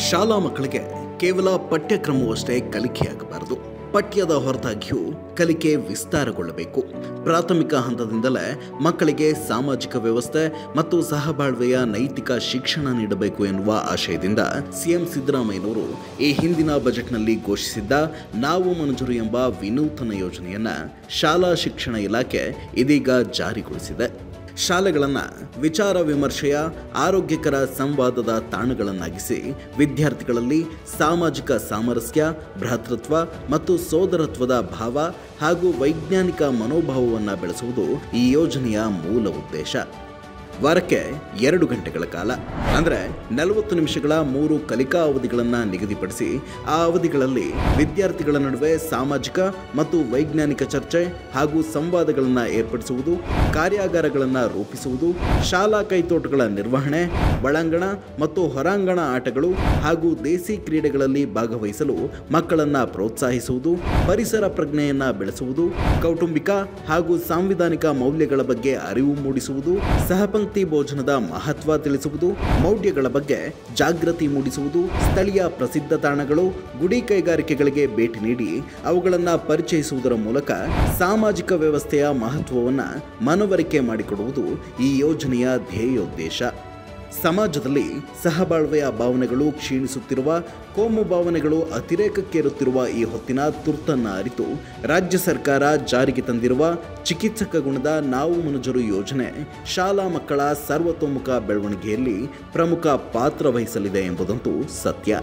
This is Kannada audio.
ಶಾಲಾ ಮಕ್ಕಳಿಗೆ ಕೇವಲ ಪಠ್ಯಕ್ರಮವಷ್ಟೇ ಕಲಿಕೆಯಾಗಬಾರದು. ಪಠ್ಯದ ಹೊರತಾಗಿಯೂ ಕಲಿಕೆ ವಿಸ್ತಾರಗೊಳ್ಳಬೇಕು. ಪ್ರಾಥಮಿಕ ಹಂತದಿಂದಲೇ ಮಕ್ಕಳಿಗೆ ಸಾಮಾಜಿಕ ವ್ಯವಸ್ಥೆ ಮತ್ತು ಸಹಬಾಳ್ವೆಯ ನೈತಿಕ ಶಿಕ್ಷಣ ನೀಡಬೇಕು ಎನ್ನುವ ಆಶಯದಿಂದ ಸಿಎಂ ಸಿದ್ದರಾಮಯ್ಯನವರು ಈ ಹಿಂದಿನ ಬಜೆಟ್ನಲ್ಲಿ ಘೋಷಿಸಿದ್ದ ನಾವು ಮನುಜರು ಎಂಬ ವಿನೂತನ ಯೋಜನೆಯನ್ನು ಶಾಲಾ ಶಿಕ್ಷಣ ಇಲಾಖೆ ಇದೀಗ ಜಾರಿಗೊಳಿಸಿದೆ. ಶಾಲೆಗಳನ್ನು ವಿಚಾರ ವಿಮರ್ಶೆಯ ಆರೋಗ್ಯಕರ ಸಂವಾದದ ತಾಣಗಳನ್ನಾಗಿಸಿ ವಿದ್ಯಾರ್ಥಿಗಳಲ್ಲಿ ಸಾಮಾಜಿಕ ಸಾಮರಸ್ಯ, ಭ್ರಾತೃತ್ವ ಮತ್ತು ಸೋದರತ್ವದ ಭಾವ ಹಾಗೂ ವೈಜ್ಞಾನಿಕ ಮನೋಭಾವವನ್ನು ಬೆಳೆಸುವುದು ಈ ಯೋಜನೆಯ ಮೂಲ ಉದ್ದೇಶ. ವಾರಕ್ಕೆ 2 ಗಂಟೆಗಳ ಕಾಲ ಅಂದರೆ 40 ನಿಮಿಷಗಳ 3 ಕಲಿಕಾ ಅವಧಿಗಳನ್ನು ನಿಗದಿಪಡಿಸಿ ಆ ಅವಧಿಗಳಲ್ಲಿ ವಿದ್ಯಾರ್ಥಿಗಳ ನಡುವೆ ಸಾಮಾಜಿಕ ಮತ್ತು ವೈಜ್ಞಾನಿಕ ಚರ್ಚೆ ಹಾಗೂ ಸಂವಾದಗಳನ್ನು ಏರ್ಪಡಿಸುವುದು, ಕಾರ್ಯಾಗಾರಗಳನ್ನು ರೂಪಿಸುವುದು, ಶಾಲಾ ಕೈತೋಟಗಳ ನಿರ್ವಹಣೆ, ಒಳಾಂಗಣ ಮತ್ತು ಹೊರಾಂಗಣ ಆಟಗಳು ಹಾಗೂ ದೇಸಿ ಕ್ರೀಡೆಗಳಲ್ಲಿ ಭಾಗವಹಿಸಲು ಮಕ್ಕಳನ್ನು ಪ್ರೋತ್ಸಾಹಿಸುವುದು, ಪರಿಸರ ಪ್ರಜ್ಞೆಯನ್ನು ಬೆಳೆಸುವುದು, ಕೌಟುಂಬಿಕ ಹಾಗೂ ಸಾಂವಿಧಾನಿಕ ಮೌಲ್ಯಗಳ ಬಗ್ಗೆ ಅರಿವು ಮೂಡಿಸುವುದು, ಸಹಪಂಕ್ತಿ ಭೋಜನದ ಮಹತ್ವ ತಿಳಿಸುವುದು, ಮೌಢ್ಯಗಳ ಬಗ್ಗೆ ಜಾಗೃತಿ ಮೂಡಿಸುವುದು, ಸ್ಥಳೀಯ ಪ್ರಸಿದ್ಧ ತಾಣಗಳು, ಗುಡಿ ಕೈಗಾರಿಕೆಗಳಿಗೆ ಭೇಟಿ ನೀಡಿ ಅವುಗಳನ್ನು ಪರಿಚಯಿಸುವುದರ ಮೂಲಕ ಸಾಮಾಜಿಕ ವ್ಯವಸ್ಥೆಯ ಮಹತ್ವವನ್ನು ಮನವರಿಕೆ ಮಾಡಿಕೊಡುವುದು ಈ ಯೋಜನೆಯ ಧ್ಯೇಯೋದ್ದೇಶ. ಸಮಾಜದಲ್ಲಿ ಸಹಬಾಳ್ವೆಯ ಭಾವನೆಗಳು ಕ್ಷೀಣಿಸುತ್ತಿರುವ, ಕೋಮು ಭಾವನೆಗಳು ಅತಿರೇಕಕ್ಕೇರುತ್ತಿರುವ ಈ ಹೊತ್ತಿನ ತುರ್ತನ್ನು ಅರಿತು ರಾಜ್ಯ ಸರ್ಕಾರ ಜಾರಿಗೆ ತಂದಿರುವ ಚಿಕಿತ್ಸಕ ಗುಣದ ನಾವು ಮನುಜರು ಯೋಜನೆ ಶಾಲಾ ಮಕ್ಕಳ ಸರ್ವತೋಮುಖ ಬೆಳವಣಿಗೆಯಲ್ಲಿ ಪ್ರಮುಖ ಪಾತ್ರ ವಹಿಸಲಿದೆ ಎಂಬುದಂತೂ ಸತ್ಯ.